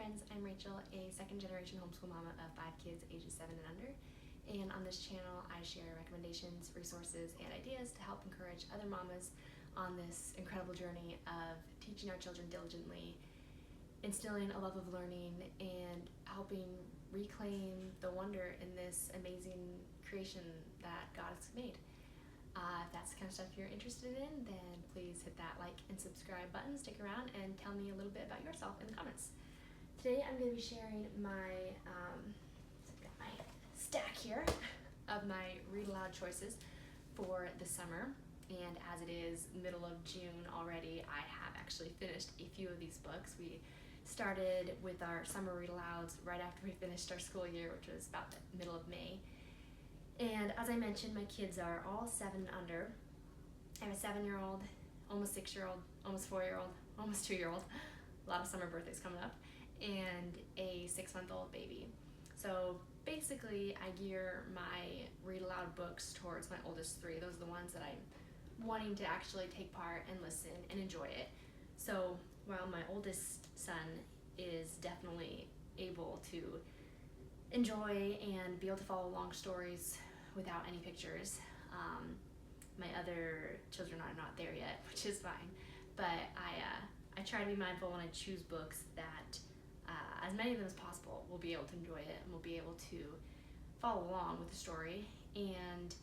friends, I'm Rachel, a second-generation homeschool mama of 5 kids ages 7 and under, and on this channel I share recommendations, resources, and ideas to help encourage other mamas on this incredible journey of teaching our children diligently, instilling a love of learning, and helping reclaim the wonder in this amazing creation that God has made. If that's the kind of stuff you're interested in, then please hit that like and subscribe button, stick around, and tell me a little bit about yourself in the comments. Today I'm going to be sharing my, I've got my stack here of my Read-Aloud choices for the summer, and as it is middle of June already, I have actually finished a few of these books. We started with our summer Read-Alouds right after we finished our school year, which was about the middle of May. And as I mentioned, my kids are all 7 and under. I have a 7-year-old, almost 6-year-old, almost 4-year-old, almost 2-year-old, a lot of summer birthdays coming up, and a 6-month-old baby. So basically I gear my Read-Aloud books towards my oldest 3. Those are the ones that I'm wanting to actually take part and listen and enjoy it. So while my oldest son is definitely able to enjoy and be able to follow long stories without any pictures, my other children are not there yet, which is fine. But I try to be mindful when I choose books that as many of them as possible will be able to enjoy it and will be able to follow along with the story, and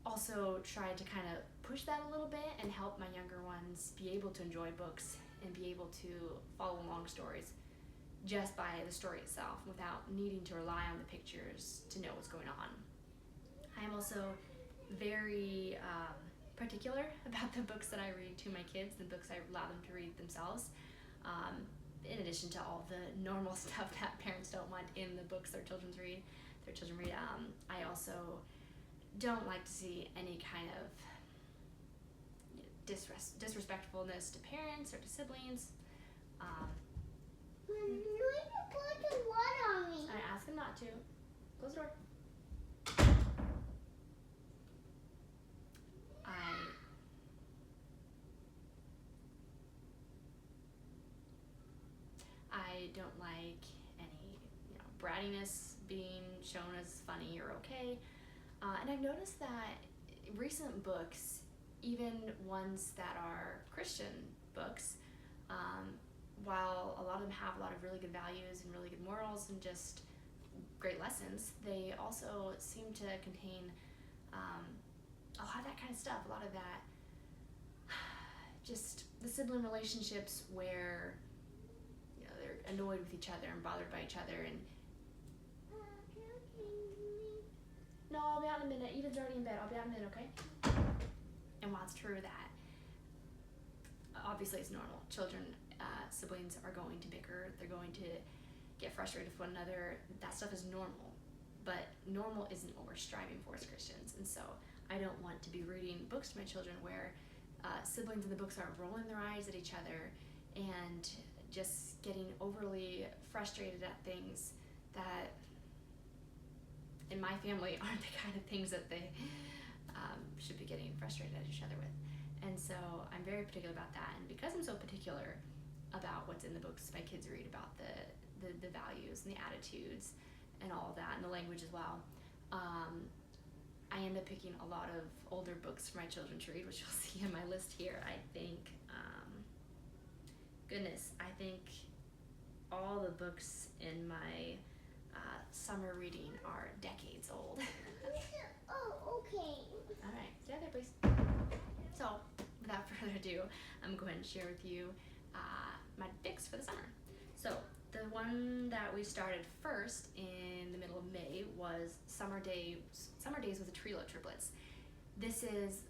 also try to kind of push that a little bit and help my younger ones be able to enjoy books and be able to follow along stories just by the story itself without needing to rely on the pictures to know what's going on. I'm also very particular about the books that I read to my kids, the books I allow them to read themselves, in addition to all the normal stuff that parents don't want in the books their children read. I also don't like to see any kind of disrespectfulness to parents or to siblings. You put the water on me. I ask him not to. Close the door. I don't like any, brattiness being shown as funny or okay. And I've noticed that recent books, even ones that are Christian books, while a lot of them have a lot of really good values and really good morals and just great lessons, they also seem to contain a lot of that kind of stuff, a lot of that, just the sibling relationships where they're annoyed with each other and bothered by each other. And no, I'll be out in a minute. Eden's already in bed. I'll be out in a minute, okay? And while it's true that obviously it's normal, children, siblings are going to bicker, they're going to get frustrated with one another, that stuff is normal. But normal isn't what we're striving for as Christians. And so I don't want to be reading books to my children where siblings in the books are rolling their eyes at each other and just getting overly frustrated at things that in my family aren't the kind of things that they should be getting frustrated at each other with. And so I'm very particular about that, and because I'm so particular about what's in the books my kids read, about the values and the attitudes and all of that, and the language as well, I end up picking a lot of older books for my children to read, which you'll see on my list here. I think I think all the books in my summer reading are decades old. Oh, okay. All right, stay there, please. So, without further ado, I'm going to share with you my picks for the summer. So, the one that we started first in the middle of May was Summer Days with the Trio Triplets. This is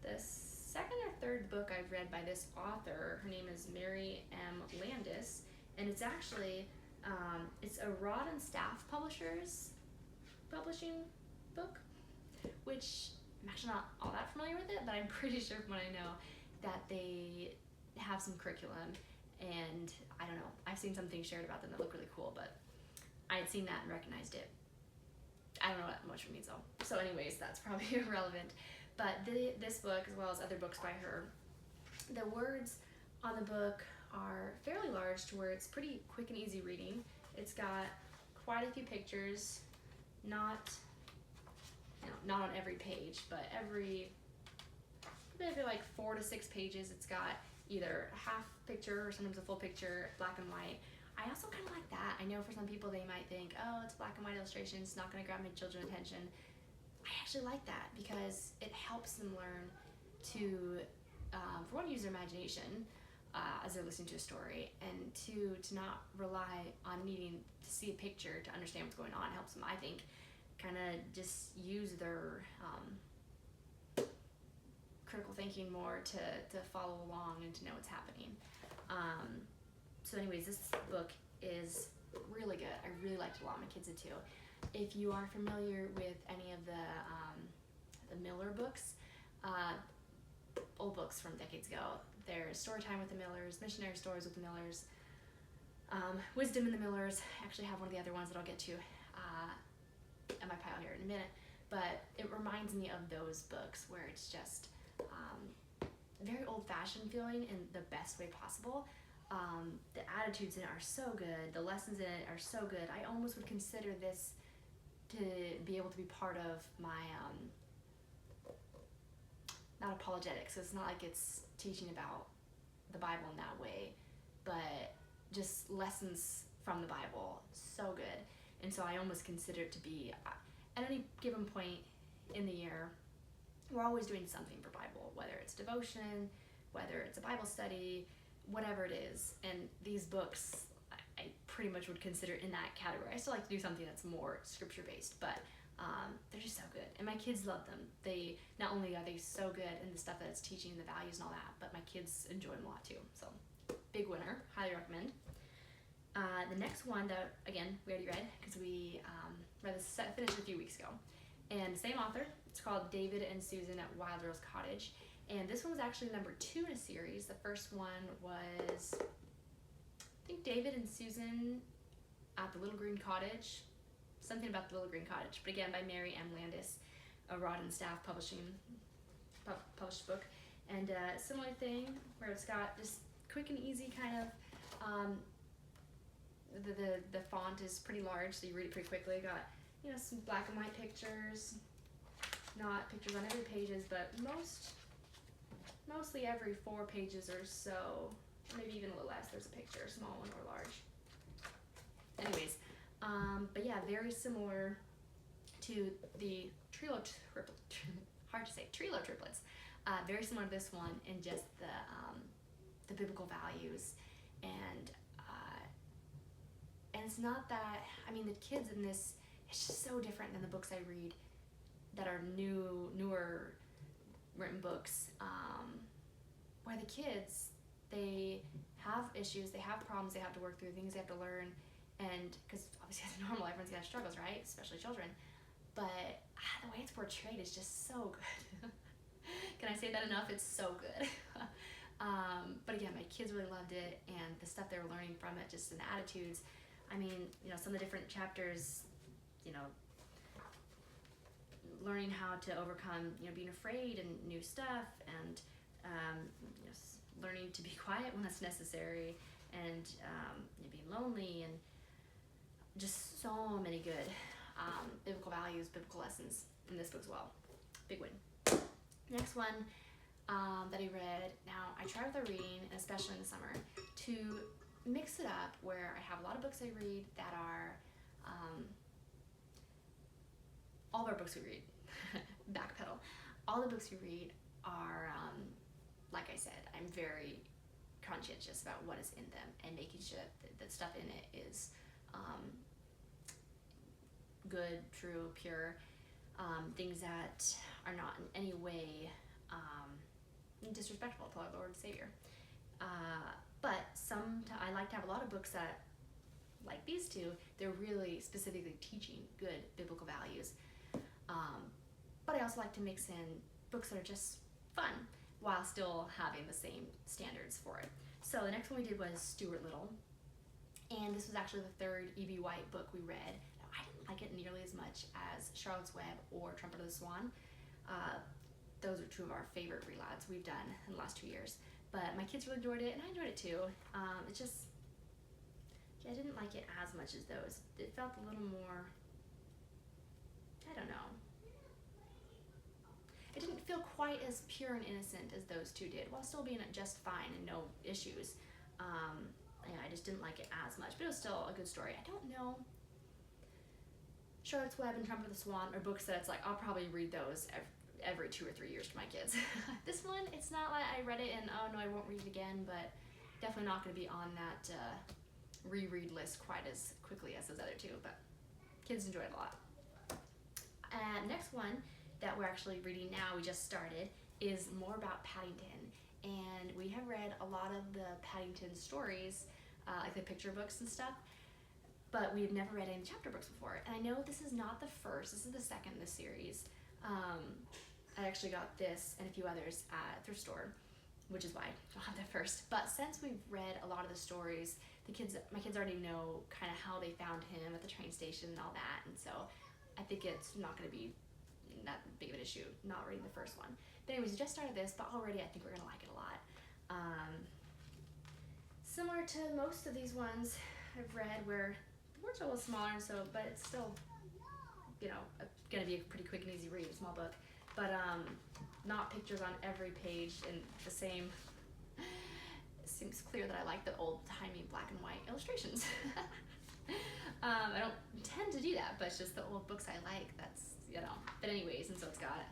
the second or third book I've read by this author. Her name is Mary M. Landis, and it's actually it's a Rod and Staff Publishers publishing book, which I'm actually not all that familiar with it, but I'm pretty sure from what I know that they have some curriculum, and I don't know, I've seen some things shared about them that look really cool, but I had seen that and recognized it. I don't know what much it means though. So anyways, that's probably irrelevant. But this book, as well as other books by her, the words on the book are fairly large to where it's pretty quick and easy reading. It's got quite a few pictures, not on every page, but maybe like 4 to 6 pages. It's got either a half picture or sometimes a full picture, black and white. I also kind of like that. I know for some people they might think, oh, it's black and white illustrations, not going to grab my children's attention. I actually like that because it helps them learn to, for one, use their imagination as they're listening to a story, and two, to not rely on needing to see a picture to understand what's going on. It helps them, I think, kind of just use their critical thinking more to follow along and to know what's happening. So anyways, this book is really good. I really liked it a lot. My kids did too. If you are familiar with any of the Miller books, old books from decades ago, there's Storytime with the Millers, Missionary Stories with the Millers, Wisdom in the Millers. I actually have one of the other ones that I'll get to at my pile here in a minute. But it reminds me of those books where it's just very old-fashioned feeling in the best way possible. The attitudes in it are so good. The lessons in it are so good. I almost would consider this to be able to be part of my, not apologetics. It's not like it's teaching about the Bible in that way, but just lessons from the Bible. So good. And so I almost consider it to be, at any given point in the year, we're always doing something for Bible, whether it's devotion, whether it's a Bible study, whatever it is. And these books, I pretty much would consider in that category. I still like to do something that's more scripture-based, but they're just so good. And my kids love them. They, not only are they so good in the stuff that it's teaching, the values and all that, but my kids enjoy them a lot too. So, big winner. Highly recommend. The next one that, again, we already read, because we finished a few weeks ago. And same author. It's called David and Susan at Wild Rose Cottage. And this one was actually number 2 in a series. The first one was, I think, David and Susan at the Little Green Cottage. Something about the Little Green Cottage. But again, by Mary M. Landis, a Rod and Staff published book. And similar thing, where it's got just quick and easy kind of, the font is pretty large, so you read it pretty quickly. Got, some black and white pictures, not pictures on every pages, but mostly every 4 pages or so, maybe even a little less, there's a picture, small one or large. Anyways, but yeah, very similar to the Trilo triplets. Very similar to this one in just the biblical values, and it's not that, the kids in this, it's just so different than the books I read that are newer written books, where the kids, they have issues, they have problems they have to work through, things they have to learn, and because obviously as normal, everyone's got struggles, right? Especially children. But the way it's portrayed is just so good. Can I say that enough? It's so good. But again, my kids really loved it, and the stuff they were learning from it, just in the attitudes. Some of the different chapters, learning how to overcome, being afraid and new stuff, and learning to be quiet when that's necessary, and being lonely, and just so many good biblical values, biblical lessons in this book as well. Big win. Next one that I read, now I try with our reading, and especially in the summer, to mix it up where I have a lot of books I read that are, all of our books we read, backpedal, all the books we read are, like I said, I'm very conscientious about what is in them and making sure that the stuff in it is good, true, pure, things that are not in any way disrespectful to our Lord and Savior. But I like to have a lot of books that, like these two, they're really specifically teaching good biblical values. But I also like to mix in books that are just fun while still having the same standards for it. So the next one we did was Stuart Little, and this was actually the 3rd E.B. White book we read. Now, I didn't like it nearly as much as Charlotte's Web or Trumpet of the Swan. Those are 2 of our favorite Read-Alouds we've done in the last 2 years. but my kids really enjoyed it, and I enjoyed it too. It just, I didn't like it as much as those. It felt a little more, I don't know. It didn't feel quite as pure and innocent as those two did, while still being just fine and no issues. Yeah, I just didn't like it as much, but it was still a good story. I don't know. Charlotte's Web and Trumpet of the Swan are books that it's like, I'll probably read those every 2 or 3 years to my kids. This one, it's not like I read it and, oh no, I won't read it again, but definitely not going to be on that reread list quite as quickly as those other two, but kids enjoyed it a lot. Next one that we're actually reading now, we just started, is more about Paddington. And we have read a lot of the Paddington stories, like the picture books and stuff, but we have never read any chapter books before. And I know this is not the first, this is the second in the series. I actually got this and a few others at a thrift store, which is why I don't have that first. But since we've read a lot of the stories, my kids already know kind of how they found him at the train station and all that, and so I think it's not going to be that big of an issue not reading the first one. But anyways, we just started this, but already I think we're going to like it a lot. Similar to most of these ones I've read, where the words are a little smaller, so but it's still, you know, going to be a pretty quick and easy read, a small book. But not pictures on every page in the same. It seems clear that I like the old-timey black and white illustrations. I don't tend to do that, but it's just the old books I like. That's, you know. But anyways, and so it's got,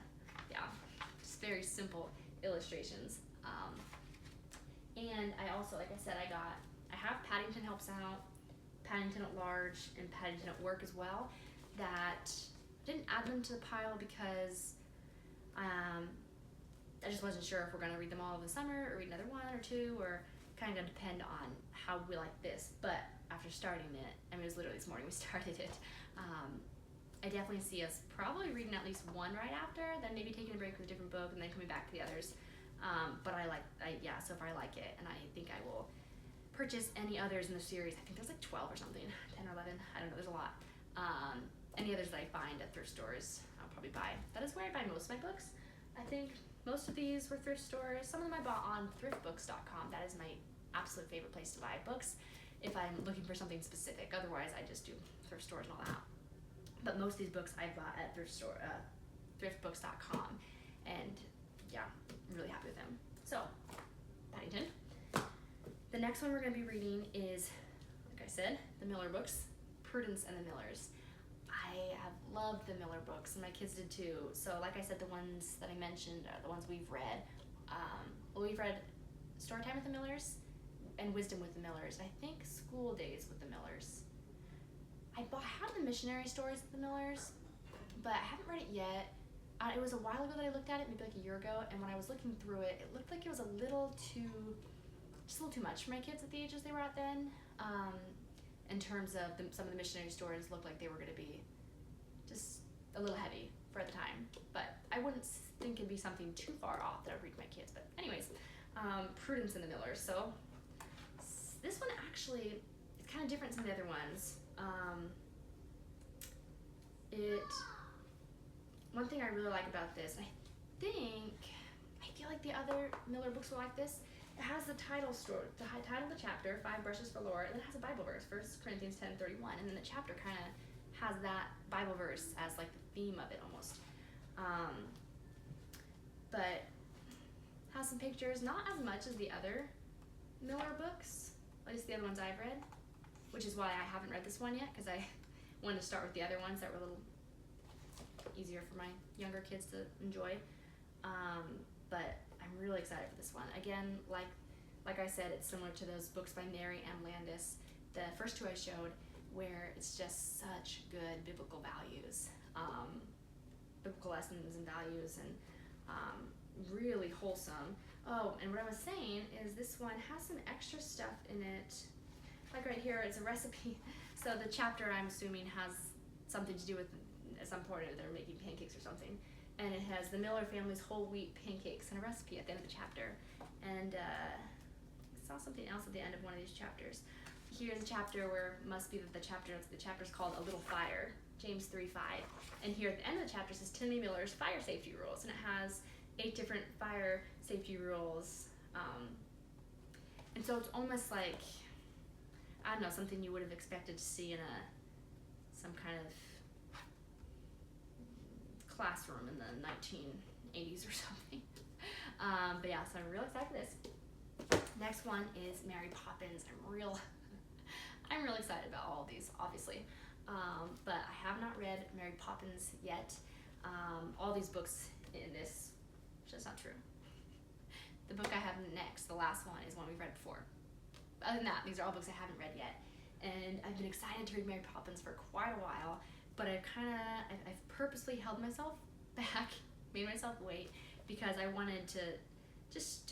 yeah, just very simple illustrations. And I also, like I said, I have Paddington Helps Out, Paddington at Large, and Paddington at Work as well. That didn't add them to the pile because I just wasn't sure if we're going to read them all over the summer or read another one or two, or kind of depend on how we like this. But after starting it, I mean, it was literally this morning we started it, I definitely see us probably reading at least one right after, then maybe taking a break with a different book and then coming back to the others. But so if I like it, and I think I will purchase any others in the series. I think there's like 12 or something, 10 or 11, I don't know, there's a lot. Any others that I find at thrift stores, I'll probably buy. That is where I buy most of my books. I think most of these were thrift stores. Some of them I bought on thriftbooks.com. That is my absolute favorite place to buy books if I'm looking for something specific. Otherwise, I just do thrift stores and all that. But most of these books I bought at thriftbooks.com, and yeah, I'm really happy with them. So, Paddington. The next one we're going to be reading is, like I said, the Miller books, Prudence and the Millers. I have loved the Miller books, and my kids did too. So, like I said, the ones that I mentioned are the ones we've read. We've read Storytime with the Millers and Wisdom with the Millers. I think School Days with the Millers. I have the missionary stories with the Millers, but I haven't read it yet. It was a while ago that I looked at it, maybe like a year ago, and when I was looking through it, it looked like it was just a little too much for my kids at the ages they were at then. In terms of some of the missionary stories looked like they were going to be just a little heavy for the time, but I wouldn't think it'd be something too far off that I'd read to my kids. But anyways, Prudence and the Millers. So this one actually is kind of different from the other ones. One thing I really like about this, I feel like the other Miller books were like this. It has the title of the chapter, 5 Brushes for Laura, and then it has a Bible verse, 1 Corinthians 10:31, and then the chapter kind of has that Bible verse as like the theme of it almost. But has some pictures, not as much as the other Miller books, at least the other ones I've read, which is why I haven't read this one yet, because I wanted to start with the other ones that were a little easier for my younger kids to enjoy. But I'm really excited for this one. Again, like I said, it's similar to those books by Mary M. Landis, the first two I showed, where it's just such good biblical values, biblical lessons and values, and really wholesome. Oh, and what I was saying is this one has some extra stuff in it. Like right here, it's a recipe. So the chapter, I'm assuming, has something to do with, at some point, they're making pancakes or something. And it has the Miller family's whole wheat pancakes and a recipe at the end of the chapter. And I saw something else at the end of one of these chapters. Here's a chapter where it must be that the chapter's called A Little Fire, James 3:5. And here at the end of the chapter says Timothy Miller's fire safety rules. And it has 8 different fire safety rules And so it's almost like, I don't know, something you would have expected to see in some kind of classroom in the 1980s or something. But yeah, so I'm real excited for this. Next one is Mary Poppins. I'm real excited about all of these, obviously. But I have not read Mary Poppins yet. All these books in this, that's not true. The book I have next, the last one, is one we've read before. Other than that, these are all books I haven't read yet. And I've been excited to read Mary Poppins for quite a while, but I've purposely held myself back, made myself wait, because I wanted to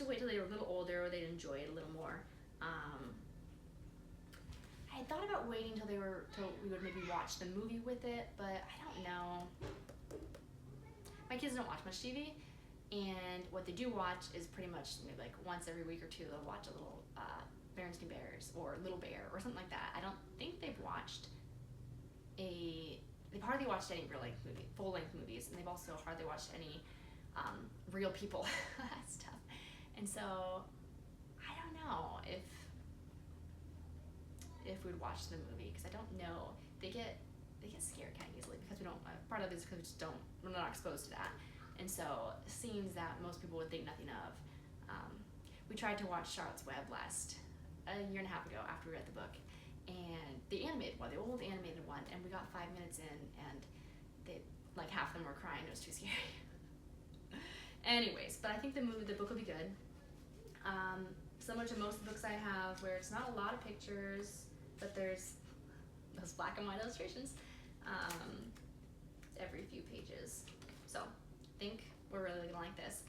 wait till they were a little older or they'd enjoy it a little more. I had thought about waiting till we would maybe watch the movie with it, but I don't know. My kids don't watch much TV, and what they do watch is pretty much maybe like once every week or two they'll watch a little Berenstain Bears or Little Bear or something like that. I don't think they've hardly watched any full-length movies, and they've also hardly watched any real people stuff. And so I don't know if we'd watch the movie, because I don't know. They get scared kind of easily, because part of it is because we're not exposed to that. And so scenes that most people would think nothing of. We tried to watch Charlotte's Web a year and a half ago after we read the book, and the old animated one, and we got 5 minutes in, and half of them were crying. It was too scary. Anyways, but I think the book will be good. Similar to most of the books I have, where it's not a lot of pictures, but there's those black and white illustrations every few pages. So I think we're really gonna like this.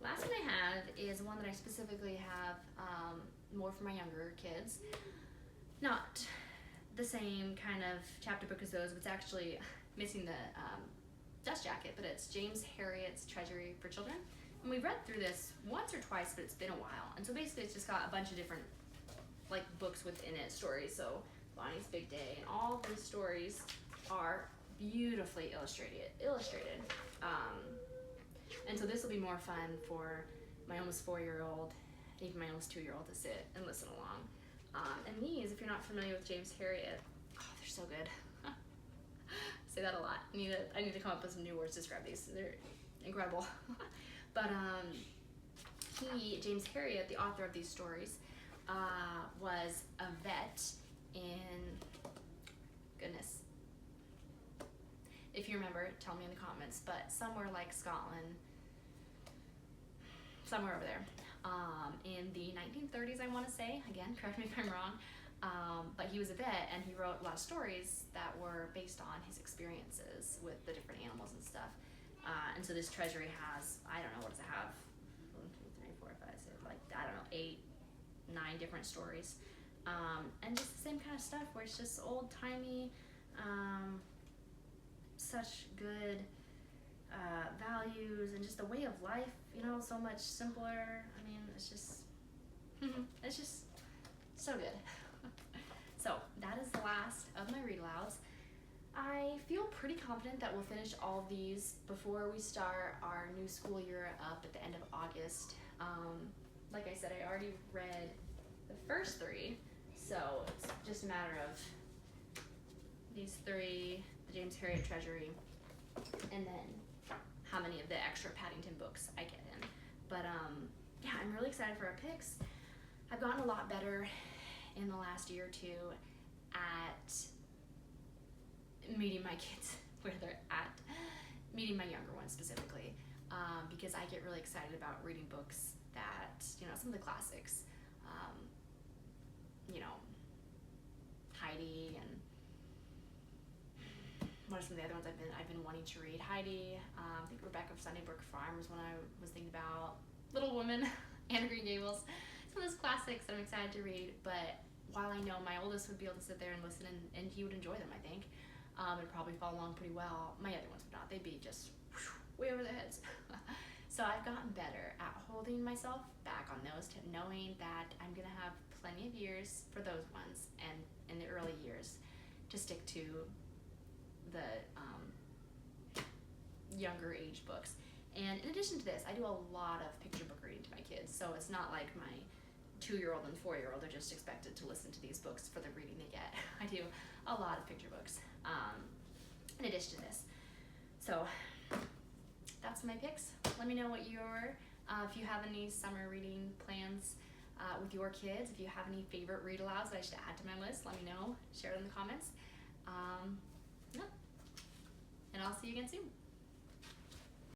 Last one I have is one that I specifically have more for my younger kids. Not the same kind of chapter book as those, but it's actually missing the dust jacket, but it's James Herriot's Treasury for Children. And we've read through this once or twice, but it's been a while. And so basically it's just got a bunch of different books within it, stories. So Bonnie's Big Day, and all those stories are beautifully illustrated. And so this will be more fun for my almost 4-year-old, even my almost 2-year-old, to sit and listen along. And these, if you're not familiar with James Herriot, they're so good. I say that a lot. I need to come up with some new words to describe these. They're incredible. But James Herriot, the author of these stories, was a vet in, goodness, if you remember, tell me in the comments, but somewhere like Scotland, somewhere over there, in the 1930s, I want to say. Again, correct me if I'm wrong. But he was a vet, and he wrote a lot of stories that were based on his experiences with the different animals and stuff. And so this treasury has, I don't know, what does it have? 1, 2, 3, 4, 5, 6, 8, 9 different stories. And just the same kind of stuff where it's just old-timey, such good values, and just the way of life, so much simpler. I mean, it's just so good. So that is the last of my read-alouds. I feel pretty confident that we'll finish all of these before we start our new school year up at the end of August. Like I said, I already read the first 3, so it's just a matter of these 3, the James Herriot Treasury, and then how many of the extra Paddington books I get in. But yeah, I'm really excited for our picks. I've gotten a lot better in the last year or two at meeting my kids where they're at, meeting my younger ones specifically, because I get really excited about reading books that, some of the classics, Heidi, and what are some of the other ones I've been wanting to read? Heidi, I think Rebecca of Sunnybrook Farm was one I was thinking about, Little Women, Anne of Green Gables, some of those classics that I'm excited to read. But while I know my oldest would be able to sit there and listen, and he would enjoy them, I think, and probably follow along pretty well, my other ones would not. They'd be just way over their heads. So I've gotten better at holding myself back on those, to knowing that I'm going to have plenty of years for those ones, and in the early years to stick to the younger age books. And in addition to this, I do a lot of picture book reading to my kids, so it's not like my 2-year-old and 4-year-old are just expected to listen to these books for the reading they get. I do a lot of picture books in addition to this. So that's my picks. Let me know what if you have any summer reading plans with your kids. If you have any favorite read-alouds that I should add to my list, let me know. Share it in the comments. Yeah. And I'll see you again soon.